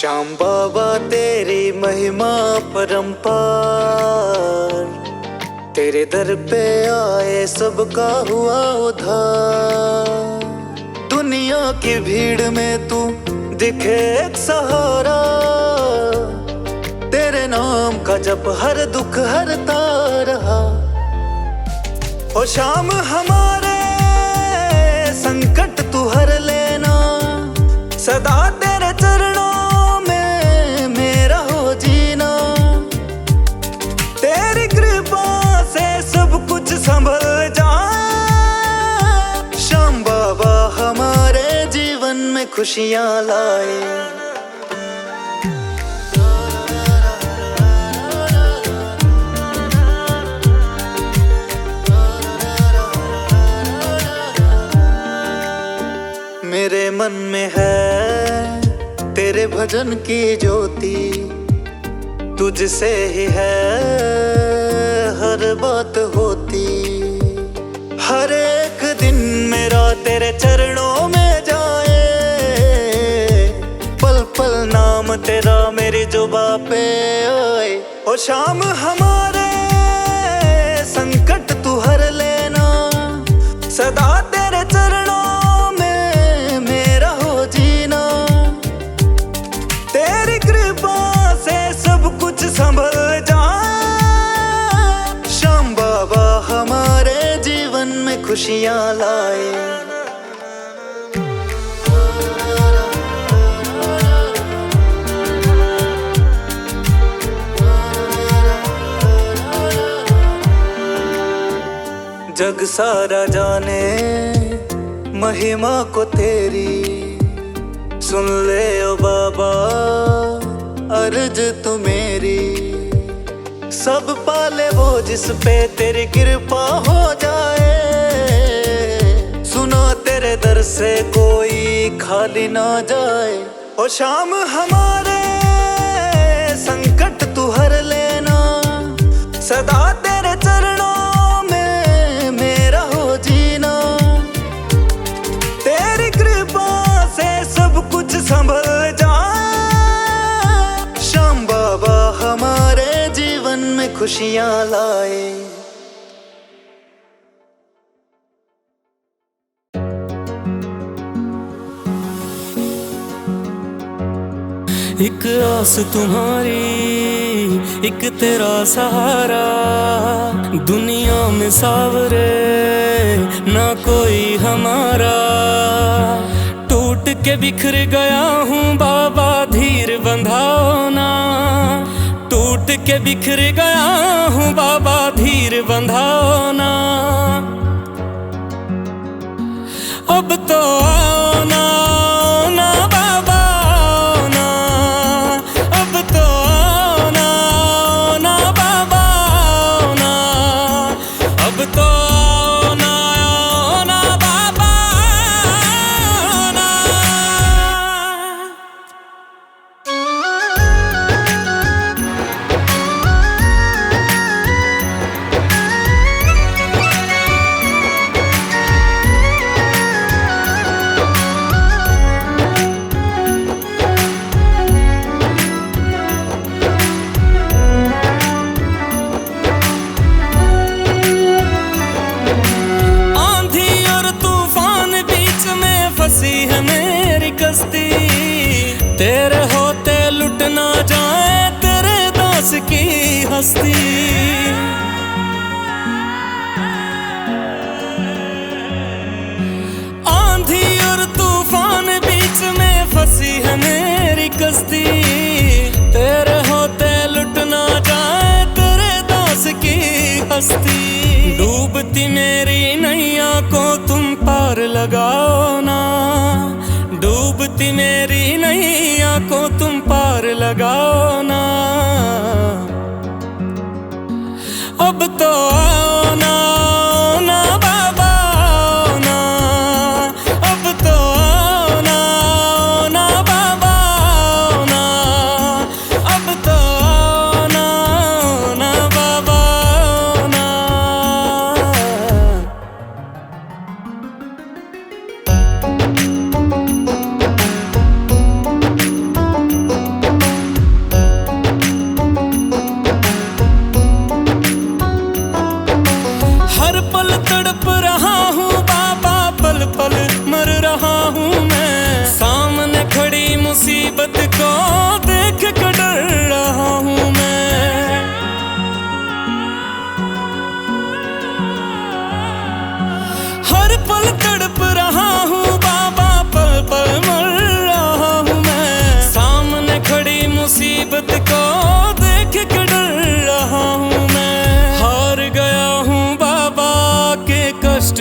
श्याम बाबा तेरी महिमा परंपार, तेरे दर पे आए सबका हुआ उद्धार। दुनिया की भीड़ में तू दिखे एक सहारा, तेरे नाम का जप हर दुख हरता रहा। ओ श्याम हमारे संकट तू हर लेना, सदा तेरे चरणों में मेरा हो जीना। तेरी कृपा से सब कुछ संभल जाए, श्याम बाबा हमारे जीवन में खुशियां लाए। मेरे मन में है तेरे भजन की ज्योति, तुझसे ही है हर बात होती। हर एक दिन मेरा तेरे चरणों में जाए, पल पल नाम तेरा मेरी जुबां पे आए। ओ श्याम हमारे संकट तू हर लेना, सदा तेरे चरणों संभल जाए, श्याम बाबा हमारे जीवन में खुशियां लाए। जग सारा जाने महिमा को तेरी, सुन ले ओ बाबा अर्ज तू मेरी। सब पाले वो जिस पे तेरी कृपा हो जाए, सुनो तेरे दर से कोई खाली ना जाए। ओ श्याम हमारे संकट तू हर लेना, सदा तेरे चरणों में मेरा हो जीना। तेरी कृपा से सब कुछ संभल जाए, बाबा हमारे जीवन में खुशियां लाए। एक आस तुम्हारी एक तेरा सहारा, दुनिया में सावरे ना कोई हमारा। टूट के बिखर गया हूँ बाबा धीर बंधाओ ना, टूट के बिखर गया हूँ बाबा धीर बंधाओ ना। अब तो आओ ना, आओ ना बाबा आओ ना, अब तो आओ ना, आओ ना बाबा आओ ना, अब तो आओ ना, आओ ना बाबा आओ ना। है मेरी कश्ती, तेरे होते लुट ना जाए तेरे दास की हस्ती। आंधी और तूफान बीच में फंसी है मेरी कश्ती, तेरे होते लुट ना जाए तेरे दास की हस्ती। डूबती मेरी नैया को तुम पार लगाओ ना, डूबती मेरी नैया को तुम पार लगाओ ना। अब तो आओ ना, आओ ना बाबा आओ ना, अब तो आओ ना, आओ ना बाबा आओ ना, अब तो आओ ना, आओ ना बाबा आओ ना।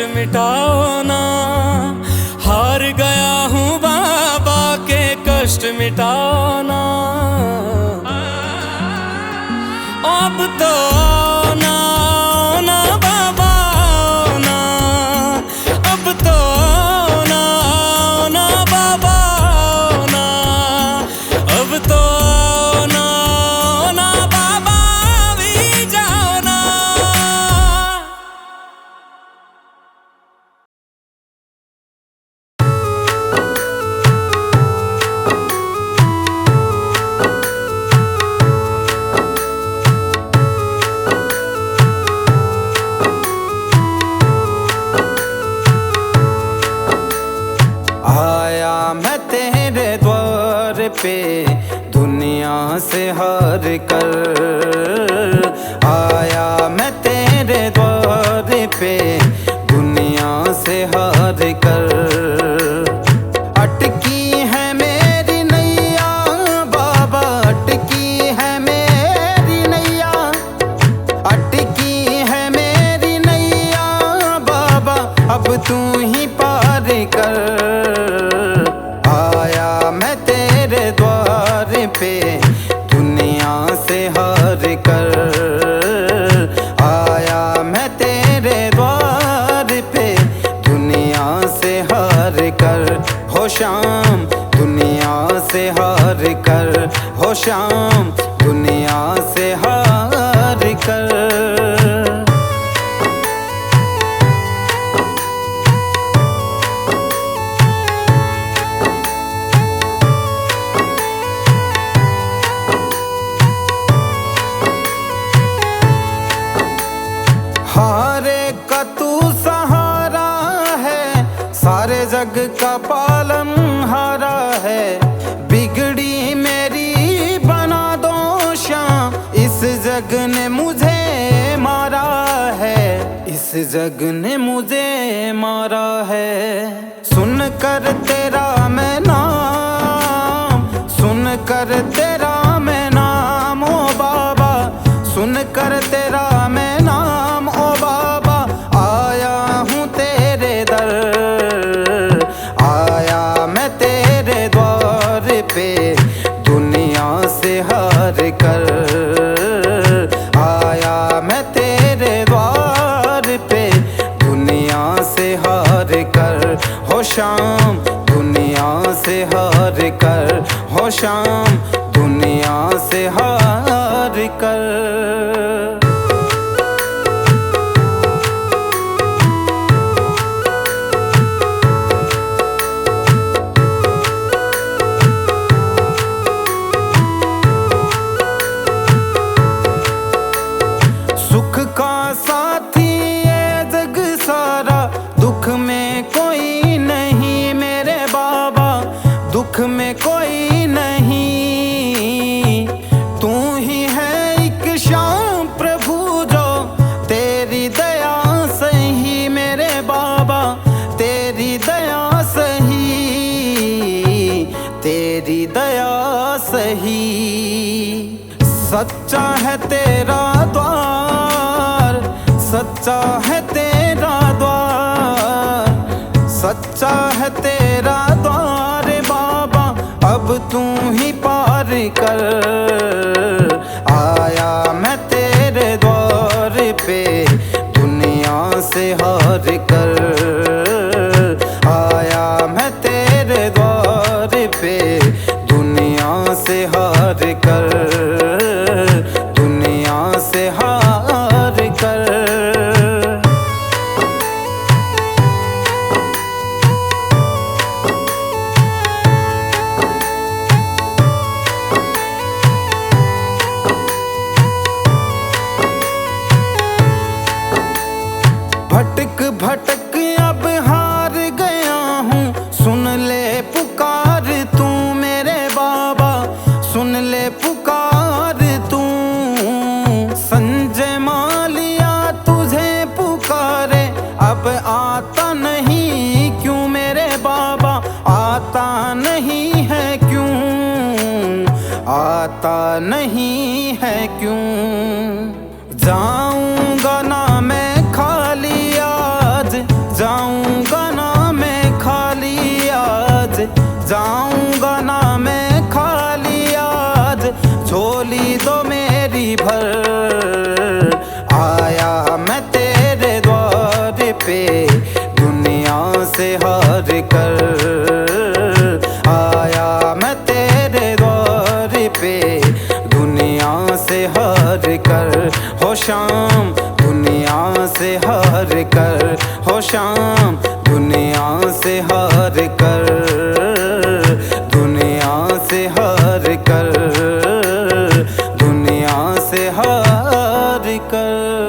मिटाओ ना। हार गया हूँ बाबा के कष्ट मिटाओ ना। अब तो ना ना बाबा ना, अब तो ना ना बाबा ना, अब तो ना ना बाबा भी जाओ ना। आया मैं तेरे द्वार पे दुनिया से हार कर, आया मैं तेरे द्वार पे दुनिया से हार कर। अटकी है मेरी नैया बाबा, अटकी है मेरी नैया, अटकी है मेरी नैया बाबा, अब तू ही पार कर। आया मैं तेरे द्वार पे दुनिया से हार कर, आया मैं तेरे द्वार पे दुनिया से हार कर। हो शाम दुनिया से हार कर, हो शाम दुनिया से हार कर। हारे का तू सहारा है, सारे जग का पालन हारा है। बिगड़ी मेरी बना दो शाम, इस जग ने मुझे मारा है, इस जग ने मुझे मारा है। सुन कर तेरा मैं नाम, सुन कर तेरा मैं नाम ओ बाबा, सुन कर तेरा मैं नाम ओ बाबा। आया हूँ तेरे दर, आया मैं तेरे द्वार पे दुनिया से हार कर, आया मैं तेरे द्वार पे दुनिया से हार कर। हो शाम दुनिया से हार कर, हो शाम दुनिया से हार कर। सुख का साथी ये जग सारा, दुख में कोई नहीं मेरे बाबा, दुख में कोई नहीं। तू ही है एक शाम प्रभु जो, तेरी दया सही मेरे बाबा, तेरी दया सही, तेरी दया सही। सच्चा है तेरा द्वार, सच्चा है तेरा द्वार, सच्चा है तेरा द्वार बाबा, अब तू ही पार कर। आया मैं तेरे द्वार पे दुनिया से हार कर, आया मैं तेरे द्वार पे दुनिया से हार कर, दुनिया से हार कर। भटक भटक अब हार गया हूँ, सुन ले पुकार तू मेरे बाबा, सुन ले पुकार तू। संजय मालिया तुझे पुकारे, अब आता नहीं क्यों मेरे बाबा, आता नहीं है क्यों, आता नहीं है क्यों। जाऊंगा ना मैं खाली आज, से हार कर हो शाम, दुनिया से हार कर हो शाम, दुनिया से हार कर, दुनिया से हार कर, दुनिया से हार कर।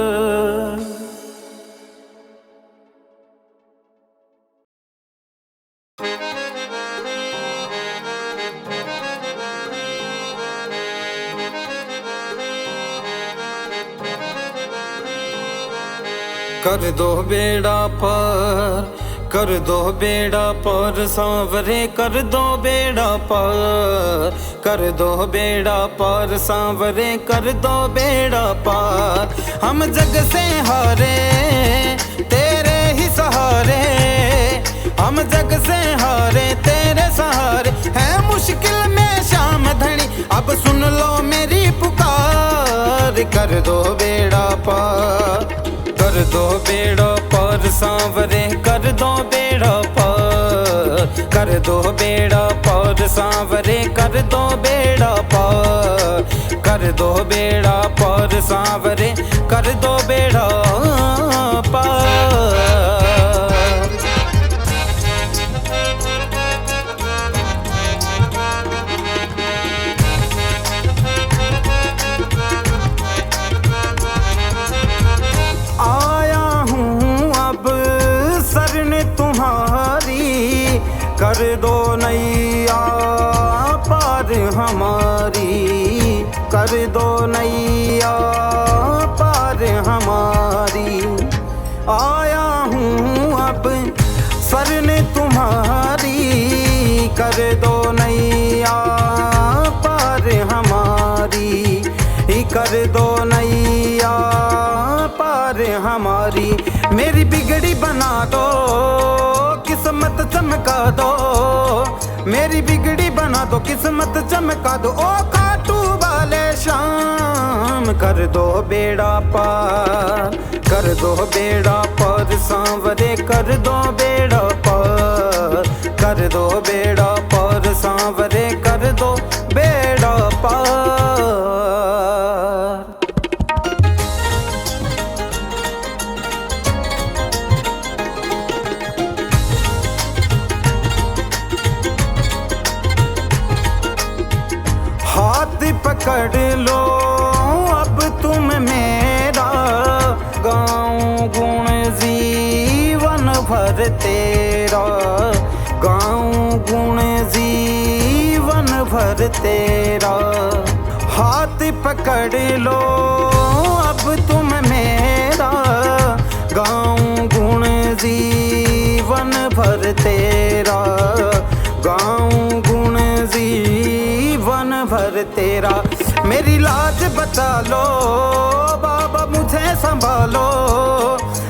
कर दो बेड़ा पार, कर दो बेड़ा पार सांवरे, कर दो बेड़ा पार, कर दो बेड़ा पार सांवरे, कर दो बेड़ा पार। हम जग से हारे तेरे ही सहारे, हम जग से हारे तेरे सहारे, है मुश्किल में शाम धनी, अब सुन लो मेरी पुकार। कर दो बेड़ा पार, कर दो बेड़ा पार सांवरे, कर दो बेड़ा पार, कर दो बेड़ा पार सांवरे, कर दो बेड़ा पार, कर दो बेड़ा पार सांवरे, कर दो बेड़ा पार। कर दो नैया पार हमारी, कर दो नैया पार हमारी। आया हूँ अब शरण तुम्हारी, कर दो नैया पार हमारी, कर दो नैया पार हमारी। मेरी बिगड़ी बना दो, किस्मत चमका दो, मेरी बिगड़ी बना दो, किस्मत चमका दो। ओ खाटू वाले शाम, कर दो बेड़ा पार, कर दो बेड़ा पार सांवरे, कर दो बेड़ा पार, कर दो बेड़ा पार सांवरे, कर दो बेड़ा पार। हाथ पकड़ लो अब तुम मेरा, गाऊं गुण जीवन भर तेरा, गाऊं गुण जीवन भर तेरा। हाथ पकड़ लो अब तुम मेरा, गाऊं गुण जीवन भर तेरा, गाऊं गुण जीवन भर तेरा। मेरी लाज बचा लो बाबा, मुझे संभालो,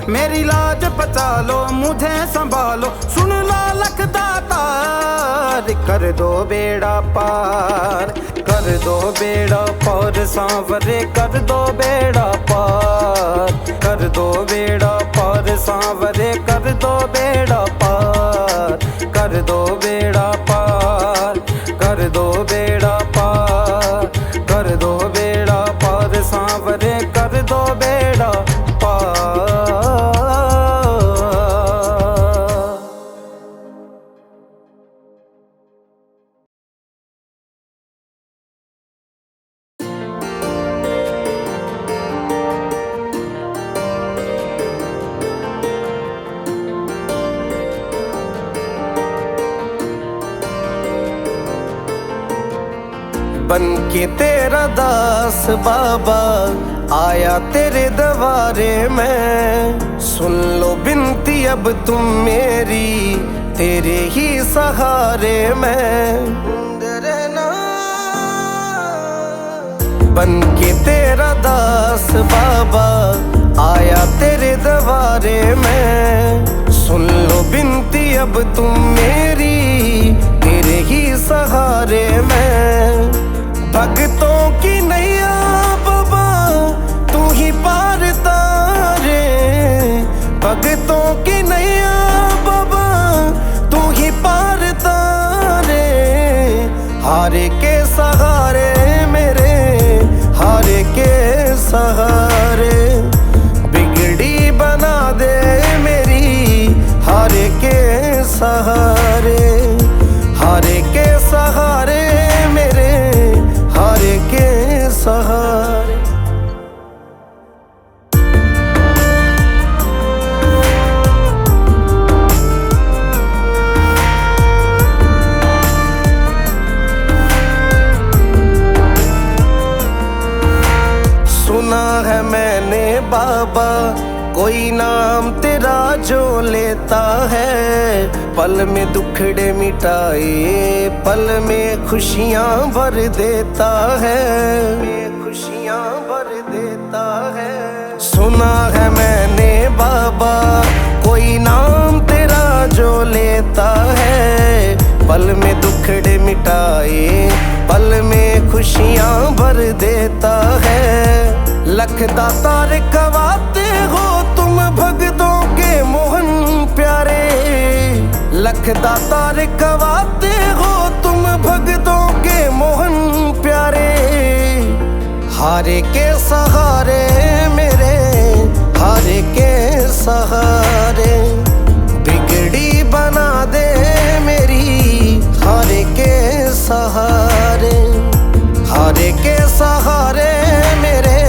मेरी लाज बचा लो, मुझे संभालो। सुन लो लखदातार, कर दो बेड़ा पार, कर दो बेड़ा पार सांवरे, कर दो बेड़ा पार, कर दो बेड़ा पार सांवरे, कर दो बेड़ा पार, कर दो बेड़ा पार, कर दो बेड़ा पार, कर दो बेड़ा पार सांवरे, कर दो बेड़ा पार। बन के तेरा दास बाबा आया तेरे दरबारे में, सुन लो बिनती अब तुम मेरी, तेरे ही सहारे में। बन के तेरा दास बाबा आया तेरे दरबारे में, सुन लो बिनती अब तुम मेरी, तेरे ही सहारे में। भक्तों की नैया बाबा तू ही पार तारे, भक्तों की नैया बाबा तू ही पार तारे। हारे के सहारे मेरे, हारे सुना है मैंने बाबा, कोई नाम तेरा जो लेता है, पल में दुखड़े मिटाए, पल में खुशियां भर देता है, खुशियां भर देता है। सुना है मैंने बाबा, कोई नाम तेरा जो लेता है, पल में दुखड़े मिटाए, पल में खुशियां भर देता है। लख दातार कवाते हो तुम भगतों के मोहन प्यारे, लख दातार कवाते हो तुम भगतों के मोहन प्यारे। हारे के सहारे मेरे, हारे के सहारे, बिगड़ी बना दे मेरी, हारे के सहारे, हारे के सहारे मेरे,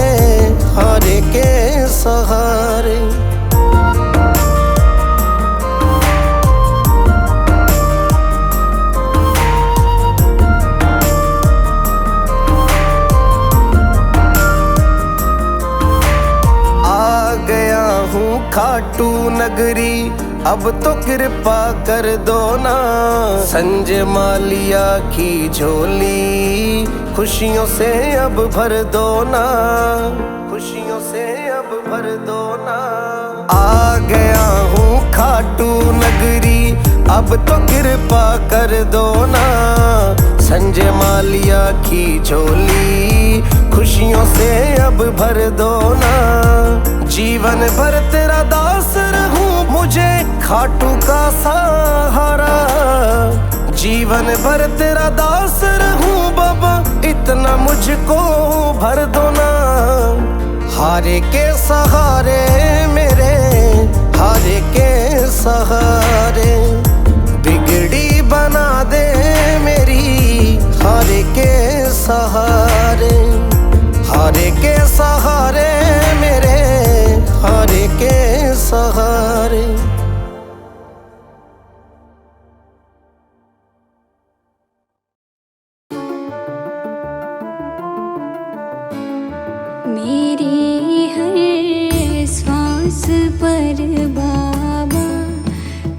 हारे के सहारे। आ गया हूँ खाटू नगरी, अब तो कृपा कर दो ना, संजय मालिया की झोली खुशियों से अब भर दो ना, खुशियों से अब भर दो ना। आ गया हूँ खाटू नगरी, अब तो कृपा कर दो ना, संजय मालिया की झोली खुशियों से अब भर दो ना। जीवन भर तेरा दास रहूं, मुझे खाटू का सहारा, जीवन भर तेरा दास रहूं बाबा, इतना मुझको भर दो ना। हारे के सहारे मेरे, हारे के सहारे, बिगड़ी बना दे मेरी, हारे के सहारे, हारे के सहारे मेरे, हारे के सहारे। मेरी हर सांस पर बाबा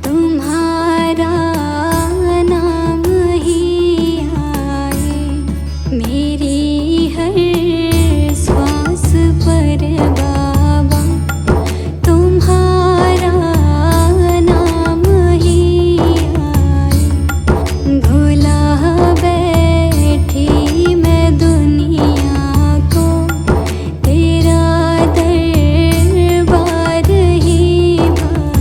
तुम्हारा नाम ही आए, मेरी हर सांस पर बाबा तुम्हारा नाम ही आए। भुला बैठी मैं दुनिया को, तेरा दरबार ही भाए।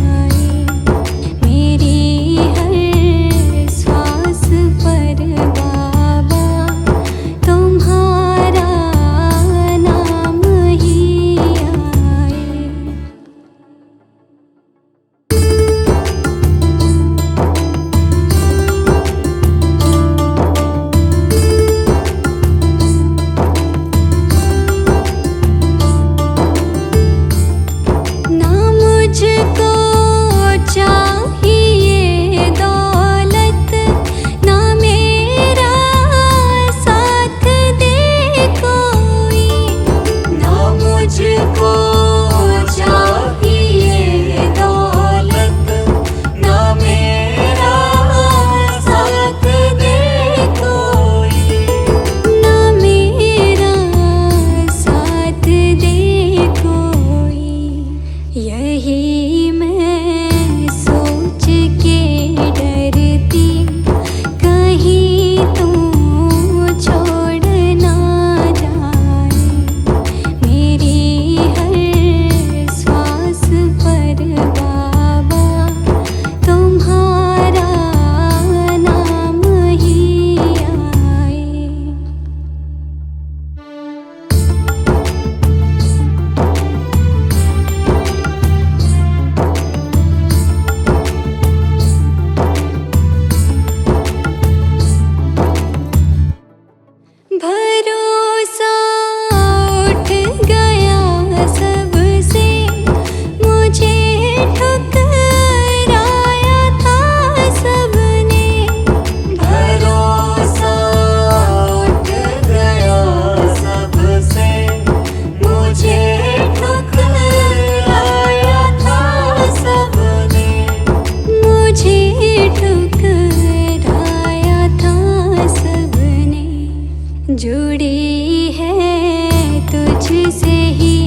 ही